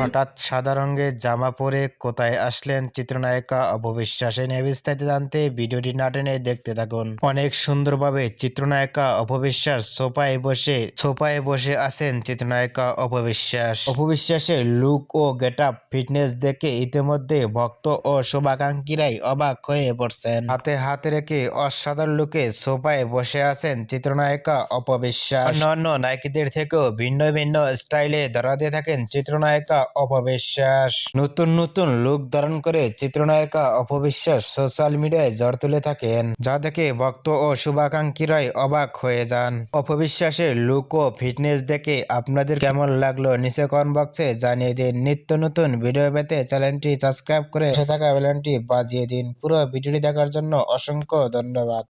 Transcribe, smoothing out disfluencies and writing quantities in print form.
হঠাৎ সাদা রঙের জামা পরে কোথায় আসলেন চিত্রনায়িকা অপবিশ্বাস? এই নিয়ে বিস্তারিত জানতে ভিডিওটি না টেনে দেখতে থাকুন। অনেক সুন্দরভাবে চিত্রনায়িকা অপবিশ্বাস সোফায় বসে আছেন চিত্রনায়িকা অপবিশ্বাস। অপবিশ্বাসের লুক ও গেটআপ ফিটনেস দেখে ইতিমধ্যে ভক্ত ও শুভাকাঙ্ক্ষীরাই অবাক হয়ে পড়ছেন। হাতে রেখে অসাধারণ লুকে সোফায় বসে আছেন চিত্রনায়িকা অপবিশ্বাস। অন্যান্য নায়িকাদের থেকেও ভিন্ন স্টাইলে ধরা দিয়ে থাকেন চিত্রনায়িকা অপবিশ্বাস। নতুন লুক ধারণ করে চিত্রনায়িকা অপবিশ্বাস সোশ্যাল মিডিয়ায় ঝড় তুলে থাকেন, যা দেখে ভক্ত ও শুভাকাঙ্ক্ষীরাই অবাক হয়ে যান। অপবিশ্বাসের লুক ও ফিটনেস দেখে আপনাদের কেমন লাগলো নিচে কমেন্ট বক্সে জানিয়ে দিন। নিত্য নতুন ভিডিও পেতে চ্যানেলটি সাবস্ক্রাইব করে পাশে থাকা বেল আইকনটি বাজিয়ে দিন। পুরো ভিডিওটি দেখার জন্য অসংখ্য ধন্যবাদ।